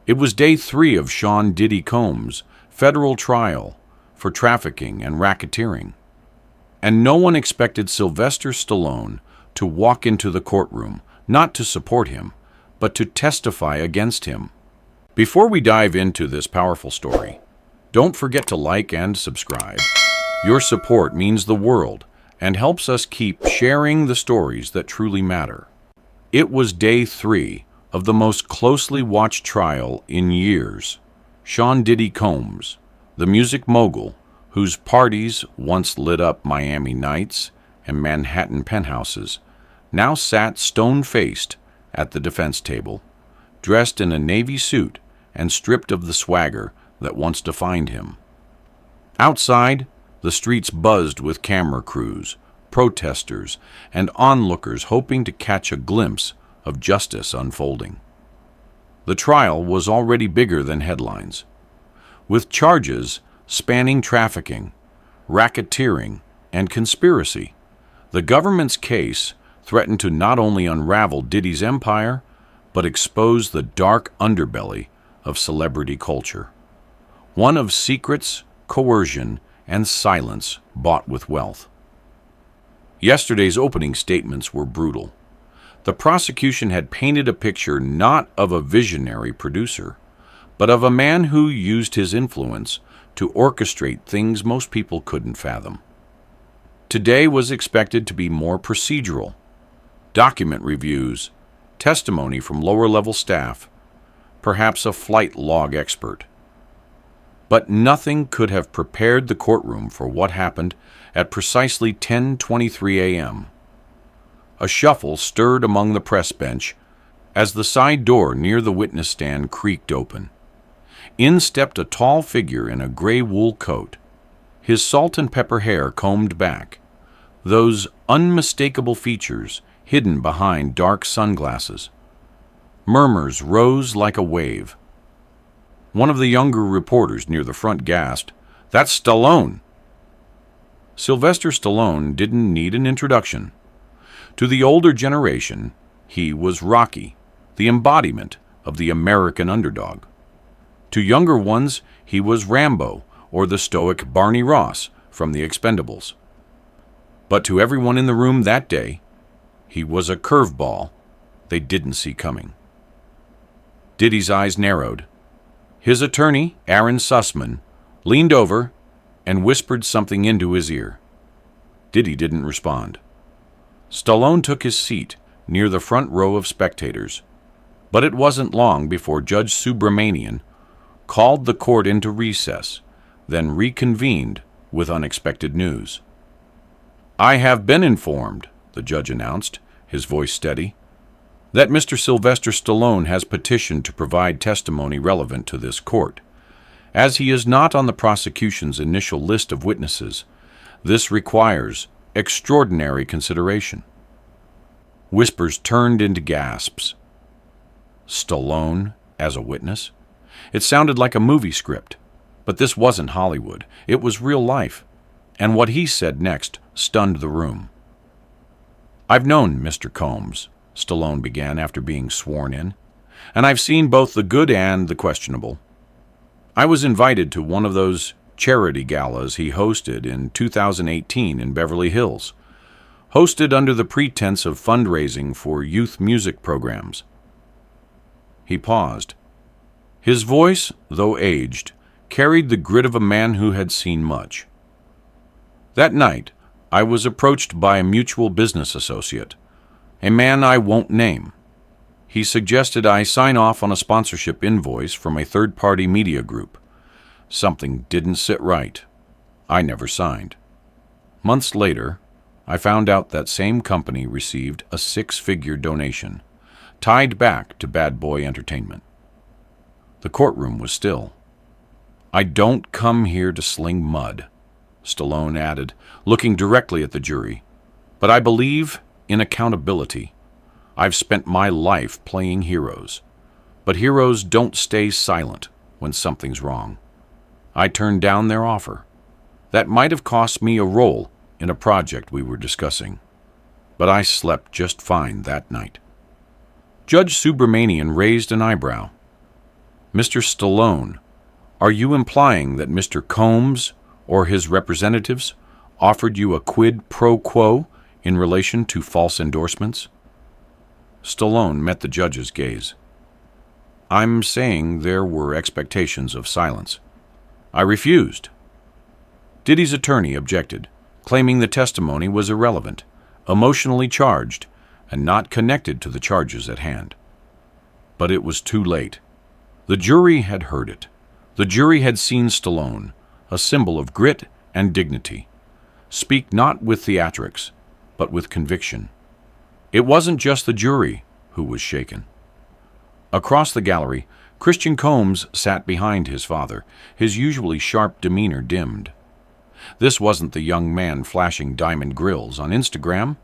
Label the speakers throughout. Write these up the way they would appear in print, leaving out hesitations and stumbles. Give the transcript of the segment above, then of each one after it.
Speaker 1: It was day 3 of Sean Diddy Combs' federal trial for trafficking and racketeering, and no one expected Sylvester Stallone to walk into the courtroom, not to support him, but to testify against him. Before we dive into this powerful story, don't forget to like and subscribe. Your support means the world and helps us keep sharing the stories that truly matter. It was day 3 of the most closely watched trial in years. Sean Diddy Combs, the music mogul whose parties once lit up Miami nights and Manhattan penthouses, now sat stone-faced at the defense table, dressed in a navy suit and stripped of the swagger that once defined him. Outside, the streets buzzed with camera crews, protesters, and onlookers hoping to catch a glimpse of justice unfolding. The trial was already bigger than headlines, with charges spanning trafficking, racketeering, and conspiracy. The government's case threatened to not only unravel Diddy's empire, but expose the dark underbelly of celebrity culture, one of secrets, coercion, and silence bought with wealth. Yesterday's opening statements were brutal. The prosecution had painted a picture not of a visionary producer, but of a man who used his influence to orchestrate things most people couldn't fathom. Today was expected to be more procedural. Document reviews, testimony from lower-level staff, perhaps a flight log expert. But nothing could have prepared the courtroom for what happened at precisely 10:23 a.m. A shuffle stirred among the press bench as the side door near the witness stand creaked open. In stepped a tall figure in a gray wool coat, his salt and pepper hair combed back, those unmistakable features hidden behind dark sunglasses. Murmurs rose like a wave. One of the younger reporters near the front gasped, "That's Stallone!" Sylvester Stallone didn't need an introduction. To the older generation, he was Rocky, the embodiment of the American underdog. To younger ones, he was Rambo, or the stoic Barney Ross from The Expendables. But to everyone in the room that day, he was a curveball they didn't see coming. Diddy's eyes narrowed. His attorney, Aaron Sussman, leaned over and whispered something into his ear. Diddy didn't respond. Stallone took his seat near the front row of spectators, but it wasn't long before Judge Subramanian called the court into recess, then reconvened with unexpected news. "I have been informed," the judge announced, his voice steady, "that Mr. Sylvester Stallone has petitioned to provide testimony relevant to this court. As he is not on the prosecution's initial list of witnesses, this requires extraordinary consideration." Whispers turned into gasps. Stallone as a witness? It sounded like a movie script, but this wasn't Hollywood. It was real life, and what he said next stunned the room. "I've known Mr. Combs," Stallone began after being sworn in, "and I've seen both the good and the questionable. I was invited to one of those charity galas he hosted in 2018 in Beverly Hills, hosted under the pretense of fundraising for youth music programs." He paused. His voice, though aged, carried the grit of a man who had seen much. "That night, I was approached by a mutual business associate, a man I won't name. He suggested I sign off on a sponsorship invoice from a third-party media group. Something didn't sit right. I never signed. Months later, I found out that same company received a 6-figure donation, tied back to Bad Boy Entertainment." The courtroom was still. "I don't come here to sling mud," Stallone added, looking directly at the jury, "but I believe in accountability. I've spent my life playing heroes, but heroes don't stay silent when something's wrong. I turned down their offer. That might have cost me a role in a project we were discussing, but I slept just fine that night." Judge Subramanian raised an eyebrow. Mr. Stallone, are you implying that Mr. Combs or his representatives offered you a quid pro quo in relation to false endorsements? Stallone met the judge's gaze. I'm saying there were expectations of silence. I refused. Diddy's attorney objected, claiming the testimony was irrelevant, emotionally charged, and not connected to the charges at hand. But it was too late. The jury had heard it. The jury had seen Stallone, a symbol of grit and dignity, speak not with theatrics, but with conviction. It wasn't just the jury who was shaken. Across the gallery, Christian Combs sat behind his father, his usually sharp demeanor dimmed. This wasn't the young man flashing diamond grills on Instagram.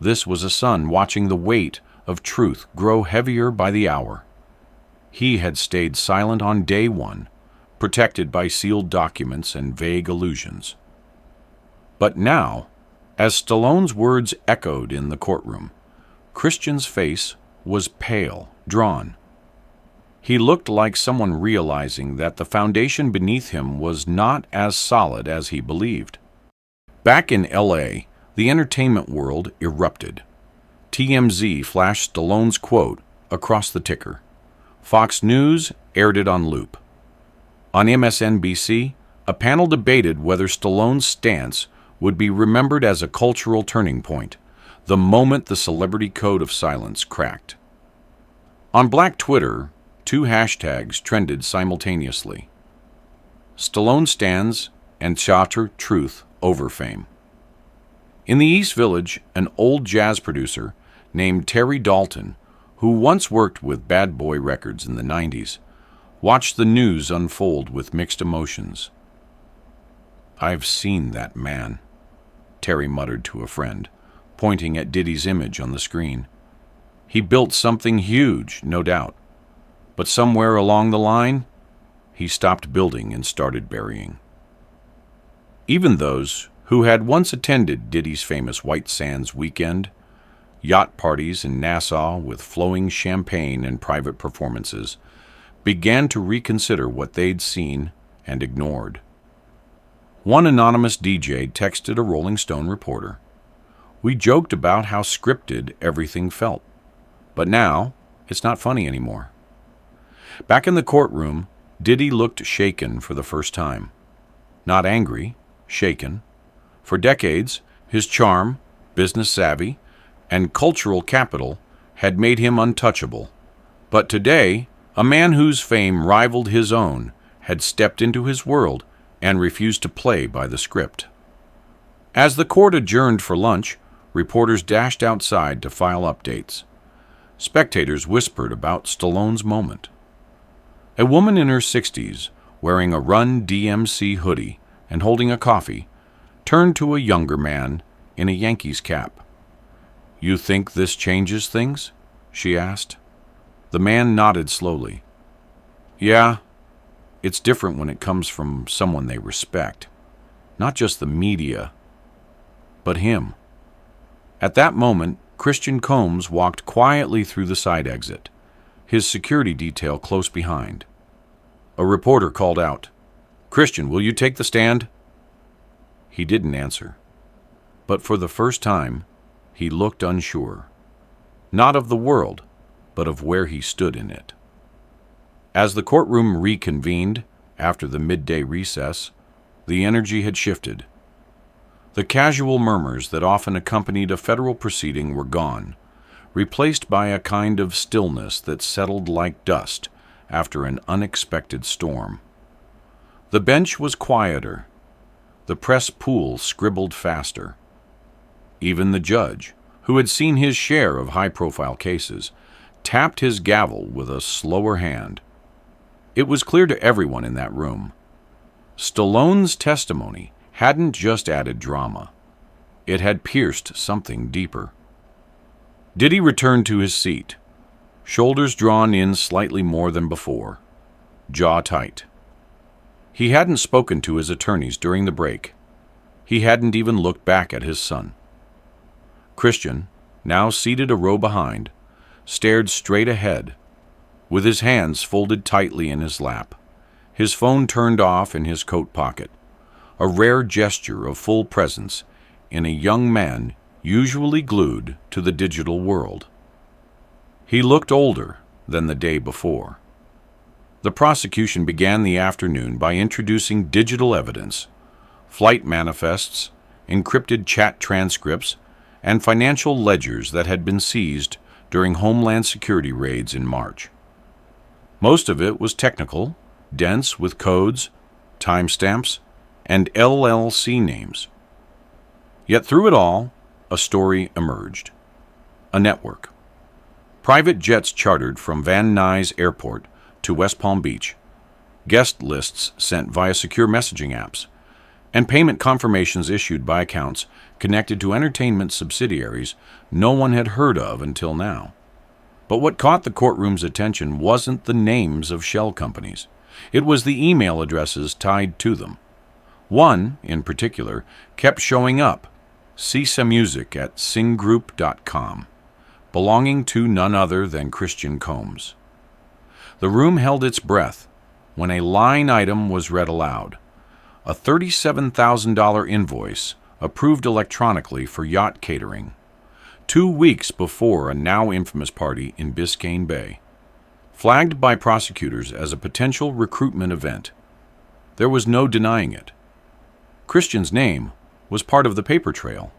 Speaker 1: This was a son watching the weight of truth grow heavier by the hour. He had stayed silent on day one, protected by sealed documents and vague allusions. But now, as Stallone's words echoed in the courtroom, Christian's face was pale, drawn. He looked like someone realizing that the foundation beneath him was not as solid as he believed. Back in L.A., the entertainment world erupted. TMZ flashed Stallone's quote across the ticker. Fox News aired it on loop. On MSNBC, a panel debated whether Stallone's stance would be remembered as a cultural turning point, the moment the celebrity code of silence cracked. On Black Twitter, 2 hashtags trended simultaneously: Stallone stands and shatter truth over fame. In the East Village, an old jazz producer named Terry Dalton, who once worked with Bad Boy Records in the 90s, watched the news unfold with mixed emotions. I've seen that man, Terry muttered to a friend, pointing at Diddy's image on the screen. He built something huge, no doubt, but somewhere along the line, he stopped building and started burying. Even those who had once attended Diddy's famous White Sands weekend, yacht parties in Nassau with flowing champagne and private performances, began to reconsider what they'd seen and ignored. One anonymous DJ texted a Rolling Stone reporter, "We joked about how scripted everything felt, but now it's not funny anymore." Back in the courtroom, Diddy looked shaken for the first time. Not angry, shaken. For decades, his charm, business savvy, and cultural capital had made him untouchable. But today, a man whose fame rivaled his own had stepped into his world and refused to play by the script. As the court adjourned for lunch, reporters dashed outside to file updates. Spectators whispered about Stallone's moment. A woman in her 60s, wearing a Run DMC hoodie and holding a coffee, turned to a younger man in a Yankees cap. "You think this changes things?" she asked. The man nodded slowly. "Yeah, it's different when it comes from someone they respect. Not just the media, but him." At that moment, Christian Combs walked quietly through the side exit, his security detail close behind. A reporter called out, "Christian, will you take the stand?" He didn't answer. But for the first time, he looked unsure. Not of the world, but of where he stood in it. As the courtroom reconvened after the midday recess, the energy had shifted. The casual murmurs that often accompanied a federal proceeding were gone, replaced by a kind of stillness that settled like dust after an unexpected storm. The bench was quieter. The press pool scribbled faster. Even the judge, who had seen his share of high-profile cases, tapped his gavel with a slower hand. It was clear to everyone in that room. Stallone's testimony hadn't just added drama. It had pierced something deeper. Diddy returned to his seat, shoulders drawn in slightly more than before, jaw tight. He hadn't spoken to his attorneys during the break. He hadn't even looked back at his son. Christian, now seated a row behind, stared straight ahead, with his hands folded tightly in his lap, his phone turned off in his coat pocket, a rare gesture of full presence in a young man usually glued to the digital world. He looked older than the day before. The prosecution began the afternoon by introducing digital evidence, flight manifests, encrypted chat transcripts, and financial ledgers that had been seized during Homeland Security raids in March. Most of it was technical, dense with codes, timestamps, and LLC names. Yet through it all, a story emerged. A network. Private jets chartered from Van Nuys Airport to West Palm Beach, guest lists sent via secure messaging apps, and payment confirmations issued by accounts connected to entertainment subsidiaries no one had heard of until now. But what caught the courtroom's attention wasn't the names of shell companies. It was the email addresses tied to them. One, in particular, kept showing up, cisamusic@singgroup.com, belonging to none other than Christian Combs. The room held its breath when a line item was read aloud, a $37,000 invoice approved electronically for yacht catering, 2 weeks before a now infamous party in Biscayne Bay, flagged by prosecutors as a potential recruitment event. There was no denying it. Christian's name was part of the paper trail.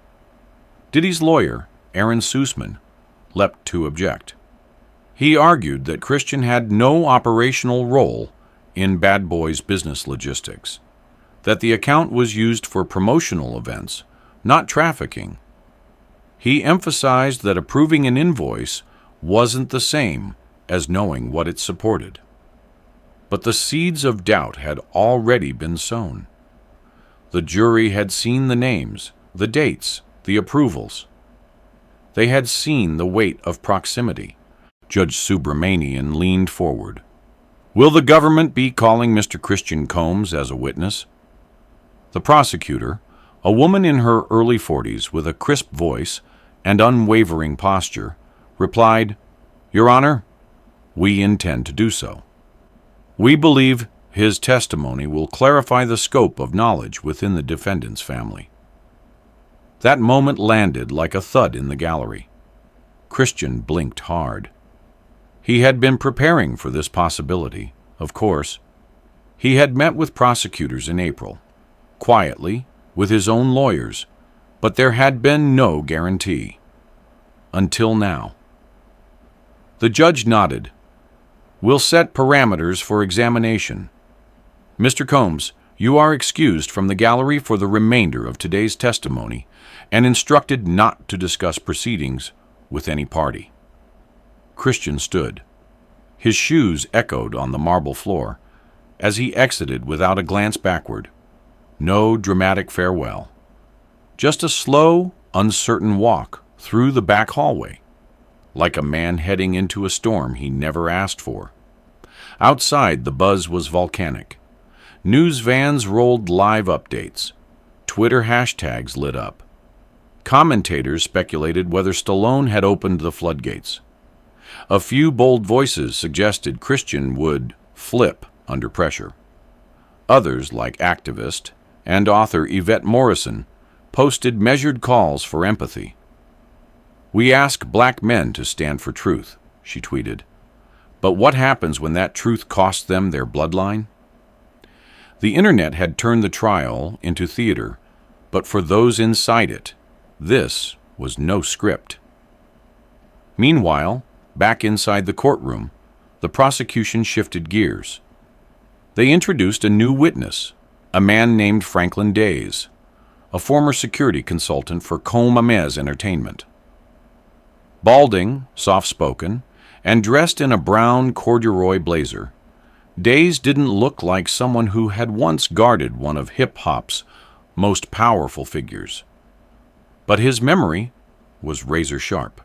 Speaker 1: Diddy's lawyer, Aaron Sussman, leapt to object. He argued that Christian had no operational role in Bad Boy's business logistics, that the account was used for promotional events, not trafficking. He emphasized that approving an invoice wasn't the same as knowing what it supported. But the seeds of doubt had already been sown. The jury had seen the names, the dates, the approvals. They had seen the weight of proximity. Judge Subramanian leaned forward. "Will the government be calling Mr. Christian Combs as a witness?" The prosecutor, a woman in her early 40s with a crisp voice and unwavering posture, replied, "Your Honor, we intend to do so. We believe his testimony will clarify the scope of knowledge within the defendant's family." That moment landed like a thud in the gallery. Christian blinked hard. He had been preparing for this possibility, of course. He had met with prosecutors in April, quietly, with his own lawyers, but there had been no guarantee. Until now. The judge nodded. "We'll set parameters for examination. Mr. Combs, you are excused from the gallery for the remainder of today's testimony and instructed not to discuss proceedings with any party." Christian stood. His shoes echoed on the marble floor as he exited without a glance backward. No dramatic farewell. Just a slow, uncertain walk through the back hallway, like a man heading into a storm he never asked for. Outside, the buzz was volcanic. News vans rolled live updates. Twitter hashtags lit up. Commentators speculated whether Stallone had opened the floodgates. A few bold voices suggested Christian would flip under pressure. Others, like activist and author Yvette Morrison, posted measured calls for empathy. "We ask black men to stand for truth," she tweeted. "But what happens when that truth costs them their bloodline?" The internet had turned the trial into theater, but for those inside it, this was no script. Meanwhile, back inside the courtroom, the prosecution shifted gears. They introduced a new witness, a man named Franklin Days, a former security consultant for Comamez Entertainment. Balding, soft-spoken, and dressed in a brown corduroy blazer, Days didn't look like someone who had once guarded one of hip-hop's most powerful figures. But his memory was razor-sharp.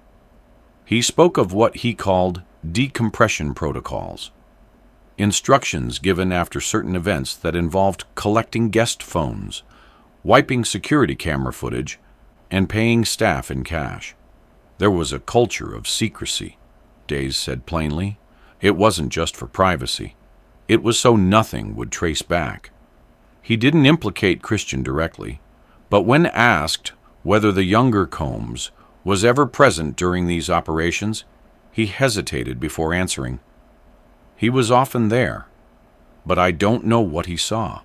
Speaker 1: He spoke of what he called decompression protocols, instructions given after certain events that involved collecting guest phones, wiping security camera footage, and paying staff in cash. There was a culture of secrecy, Days said plainly, It wasn't just for privacy. It was so nothing would trace back. He didn't implicate Christian directly, but when asked whether the younger Combs was ever present during these operations, he hesitated before answering. He was often there, but I don't know what he saw.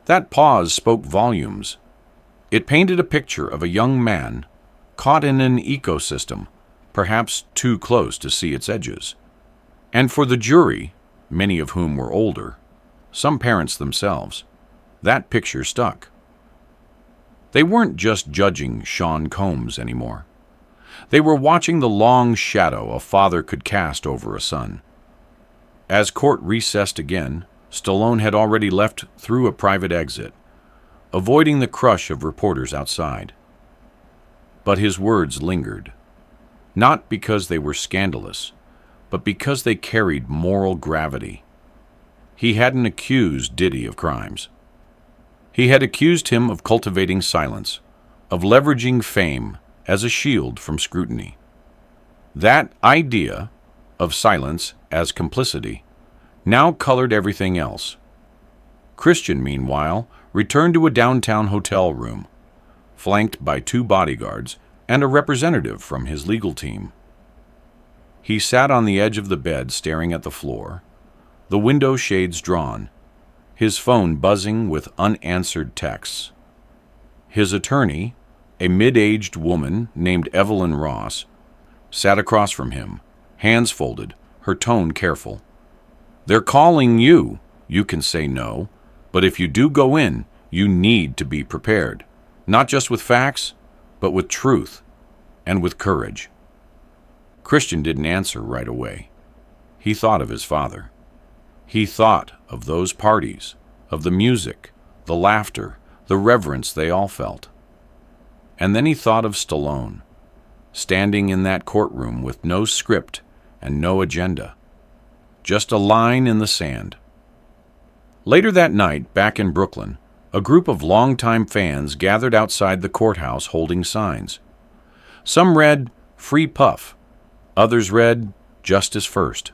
Speaker 1: That pause spoke volumes. It painted a picture of a young man caught in an ecosystem, perhaps too close to see its edges. And for the jury, many of whom were older, some parents themselves, that picture stuck. They weren't just judging Sean Combs anymore. They were watching the long shadow a father could cast over a son. As court recessed again, Stallone had already left through a private exit, avoiding the crush of reporters outside. But his words lingered, not because they were scandalous, but because they carried moral gravity. He hadn't accused Diddy of crimes. He had accused him of cultivating silence, of leveraging fame as a shield from scrutiny. That idea of silence as complicity now colored everything else. Christian, meanwhile, returned to a downtown hotel room, flanked by 2 bodyguards and a representative from his legal team. He sat on the edge of the bed staring at the floor, the window shades drawn, his phone buzzing with unanswered texts. His attorney, a mid-aged woman named Evelyn Ross, sat across from him, hands folded, her tone careful. "They're calling you. You can say no, but if you do go in, you need to be prepared, not just with facts, but with truth and with courage." Christian didn't answer right away. He thought of his father. He thought of those parties, of the music, the laughter, the reverence they all felt. And then he thought of Stallone, standing in that courtroom with no script and no agenda, just a line in the sand. Later that night, back in Brooklyn, a group of longtime fans gathered outside the courthouse holding signs. Some read, "Free Puff." Others read, "Justice First."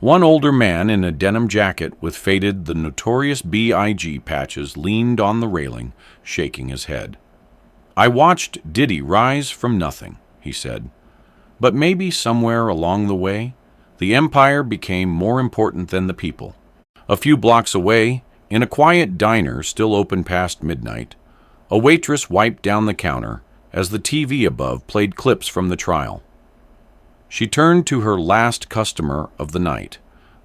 Speaker 1: One older man in a denim jacket with faded the notorious B.I.G. patches leaned on the railing, shaking his head. "I watched Diddy rise from nothing," he said. "But maybe somewhere along the way, the empire became more important than the people." A few blocks away, in a quiet diner still open past midnight, a waitress wiped down the counter as the TV above played clips from the trial. She turned to her last customer of the night,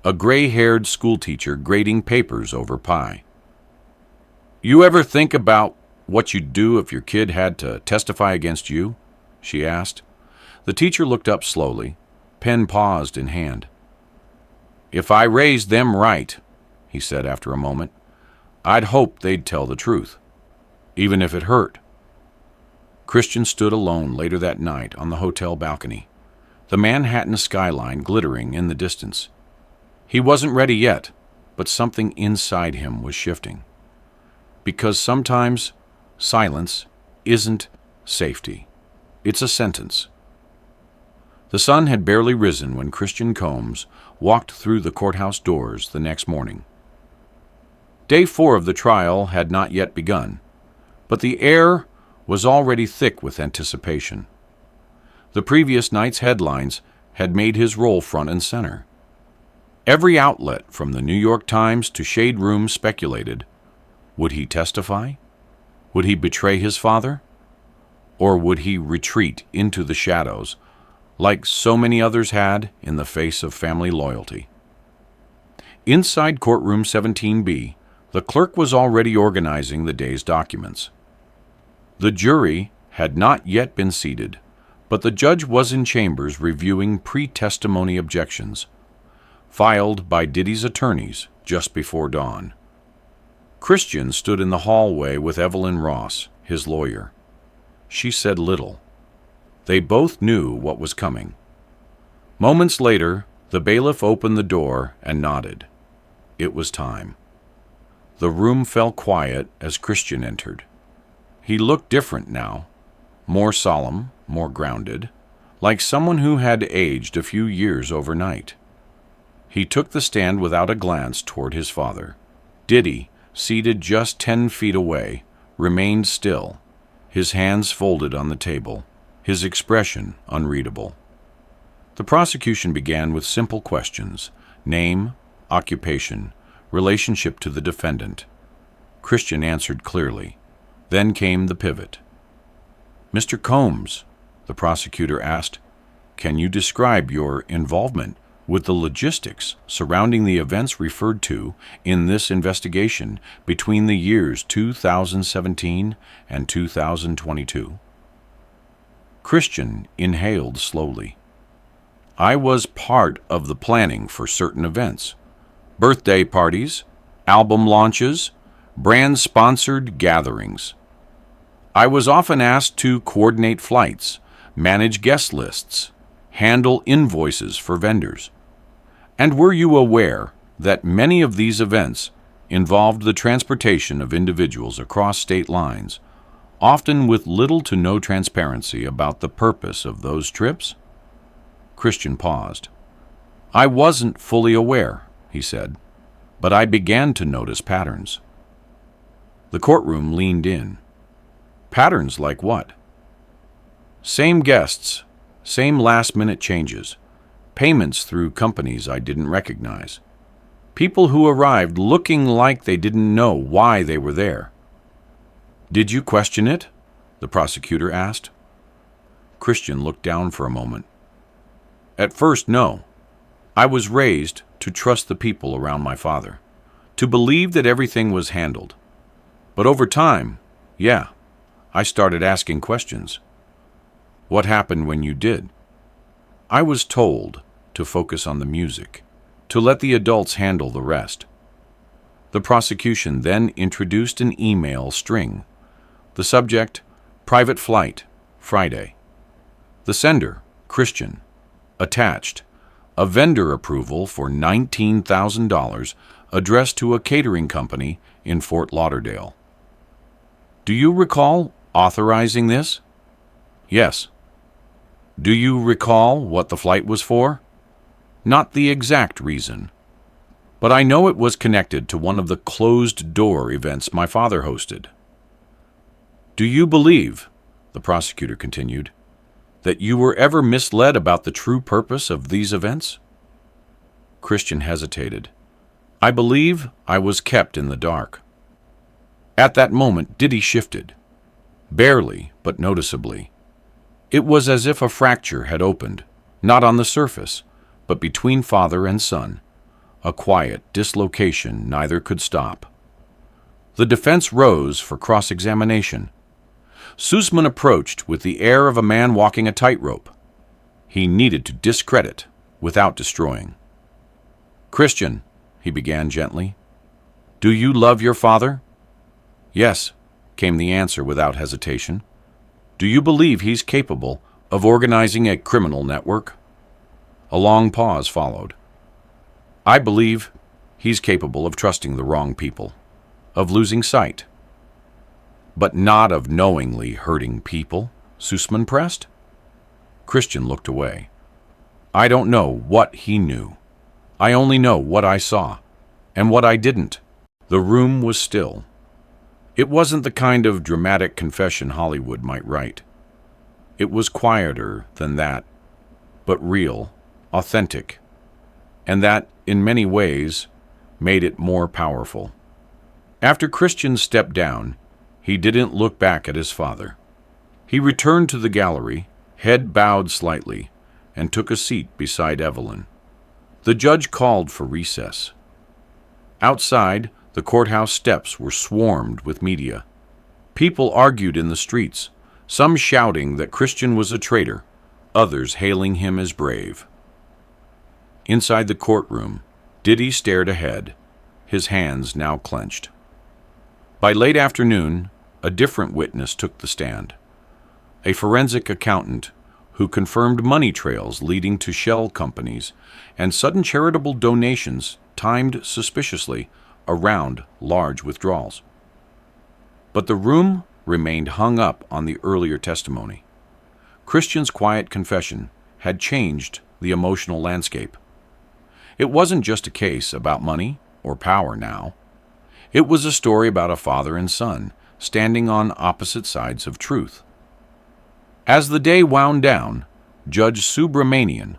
Speaker 1: a gray-haired schoolteacher grading papers over pie. "You ever think about what you'd do if your kid had to testify against you?" she asked. The teacher looked up slowly, pen paused in hand. "If I raised them right," he said after a moment, "I'd hope they'd tell the truth, even if it hurt." Christian stood alone later that night on the hotel balcony, the Manhattan skyline glittering in the distance. He wasn't ready yet, but something inside him was shifting. Because sometimes silence isn't safety. It's a sentence. The sun had barely risen when Christian Combs walked through the courthouse doors the next morning. Day 4 of the trial had not yet begun, but the air was already thick with anticipation. The previous night's headlines had made his role front and center. Every outlet from the New York Times to Shade Room speculated, would he testify? Would he betray his father? Or would he retreat into the shadows, like so many others had in the face of family loyalty? Inside courtroom 17B, the clerk was already organizing the day's documents. The jury had not yet been seated, but the judge was in chambers reviewing pre-testimony objections, filed by Diddy's attorneys just before dawn. Christian stood in the hallway with Evelyn Ross, his lawyer. She said little. They both knew what was coming. Moments later, the bailiff opened the door and nodded. It was time. The room fell quiet as Christian entered. He looked different now, more solemn, more grounded, like someone who had aged a few years overnight. He took the stand without a glance toward his father. Diddy, seated just 10 feet away, remained still, his hands folded on the table, his expression unreadable. The prosecution began with simple questions: name, occupation, relationship to the defendant. Christian answered clearly. Then came the pivot. "Mr. Combs," the prosecutor asked, "can you describe your involvement with the logistics surrounding the events referred to in this investigation between the years 2017 and 2022? Christian inhaled slowly. "I was part of the planning for certain events: birthday parties, album launches, brand-sponsored gatherings. I was often asked to coordinate flights, manage guest lists, handle invoices for vendors. And were you aware that many of these events involved the transportation of individuals across state lines, often with little to no transparency about the purpose of those trips?" Christian paused. "I wasn't fully aware," he said, "but I began to notice patterns." The courtroom leaned in. "Patterns like what?" "Same guests, same last-minute changes, payments through companies I didn't recognize, people who arrived looking like they didn't know why they were there." "Did you question it?" the prosecutor asked. Christian looked down for a moment. "At first, no. I was raised to trust the people around my father, to believe that everything was handled. But over time, yeah, I started asking questions." "What happened when you did?" "I was told to focus on the music, to let the adults handle the rest." The prosecution then introduced an email string. The subject, "Private flight, Friday." The sender, Christian. Attached, a vendor approval for $19,000 addressed to a catering company in Fort Lauderdale. "Do you recall authorizing this?" "Yes." "Do you recall what the flight was for?" "Not the exact reason, but I know it was connected to one of the closed-door events my father hosted." "Do you believe," the prosecutor continued, "that you were ever misled about the true purpose of these events?" Christian hesitated. "I believe I was kept in the dark." At that moment, Diddy shifted. Barely, but noticeably. It was as if a fracture had opened, not on the surface, but between father and son, a quiet dislocation neither could stop. The defense rose for cross-examination. Sussman approached with the air of a man walking a tightrope. He needed to discredit without destroying. "Christian," he began gently, "do you love your father?" "Yes," came the answer without hesitation. "Do you believe he's capable of organizing a criminal network?" A long pause followed. "I believe he's capable of trusting the wrong people, of losing sight." "But not of knowingly hurting people," Sussman pressed. Christian looked away. "I don't know what he knew. I only know what I saw, and what I didn't." The room was still. It wasn't the kind of dramatic confession Hollywood might write. It was quieter than that, but real, authentic, and that, in many ways, made it more powerful. After Christian stepped down, he didn't look back at his father. He returned to the gallery, head bowed slightly, and took a seat beside Evelyn. The judge called for recess. Outside, the courthouse steps were swarmed with media. People argued in the streets, some shouting that Christian was a traitor, others hailing him as brave. Inside the courtroom, Diddy stared ahead, his hands now clenched. By late afternoon, a different witness took the stand. A forensic accountant who confirmed money trails leading to shell companies and sudden charitable donations timed suspiciously around large withdrawals. But the room remained hung up on the earlier testimony. Christian's quiet confession had changed the emotional landscape. It wasn't just a case about money or power now. It was a story about a father and son standing on opposite sides of truth. As the day wound down, Judge Subramanian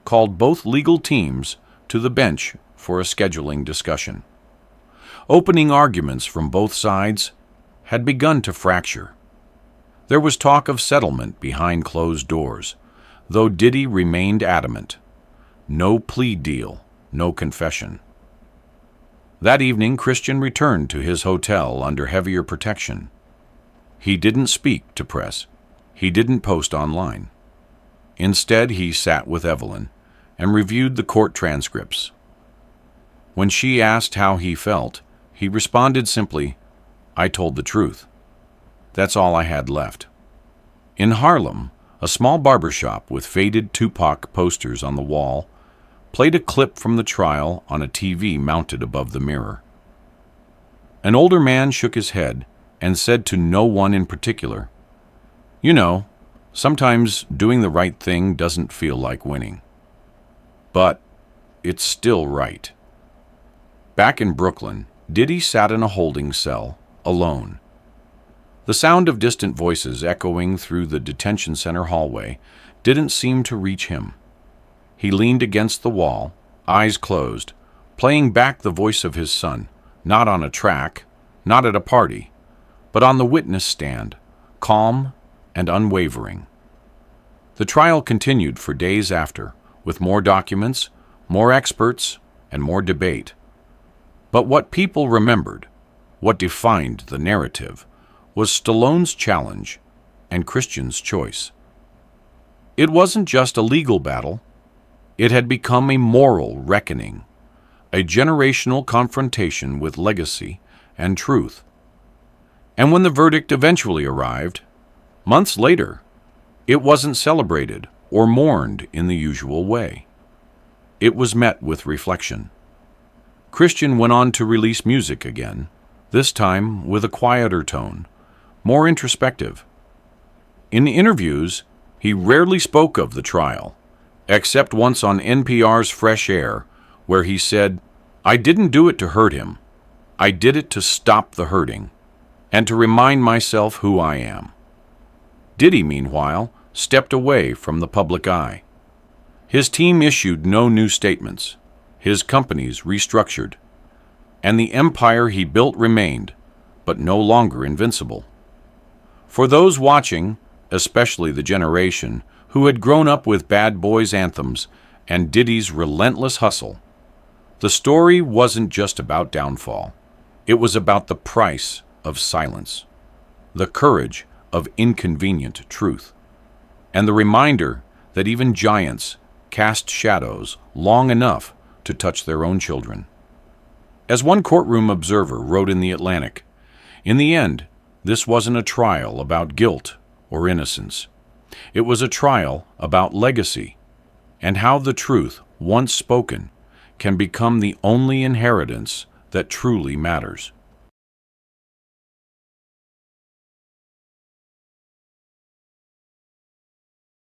Speaker 1: called both legal teams to the bench for a scheduling discussion. Opening arguments from both sides had begun to fracture. There was talk of settlement behind closed doors, though Diddy remained adamant. No plea deal, no confession. That evening, Christian returned to his hotel under heavier protection. He didn't speak to press. He didn't post online. Instead, he sat with Evelyn and reviewed the court transcripts. When she asked how he felt, he responded simply, "I told the truth." That's all I had left. In Harlem, a small barber shop with faded Tupac posters on the wall played a clip from the trial on a TV mounted above the mirror. An older man shook his head and said to no one in particular, "You know, sometimes doing the right thing doesn't feel like winning. But it's still right." Back in Brooklyn, Diddy sat in a holding cell, alone. The sound of distant voices echoing through the detention center hallway didn't seem to reach him. He leaned against the wall, eyes closed, playing back the voice of his son, not on a track, not at a party, but on the witness stand, calm and unwavering. The trial continued for days after, with more documents, more experts, and more debate. But what people remembered, what defined the narrative, was Stallone's challenge and Christian's choice. It wasn't just a legal battle. It had become a moral reckoning, a generational confrontation with legacy and truth. And when the verdict eventually arrived, months later, it wasn't celebrated or mourned in the usual way. It was met with reflection. Christian went on to release music again, this time with a quieter tone, more introspective. In interviews, he rarely spoke of the trial, except once on NPR's Fresh Air, where he said, "I didn't do it to hurt him. I did it to stop the hurting, and to remind myself who I am." Diddy, meanwhile, stepped away from the public eye. His team issued no new statements. His companies restructured. And the empire he built remained, but no longer invincible. For those watching, especially the generation who had grown up with Bad Boys anthems and Diddy's relentless hustle, the story wasn't just about downfall. It was about the price of silence, the courage of inconvenient truth, and the reminder that even giants cast shadows long enough to touch their own children. As one courtroom observer wrote in The Atlantic, in the end, this wasn't a trial about guilt or innocence. It was a trial about legacy and how the truth, once spoken, can become the only inheritance that truly matters.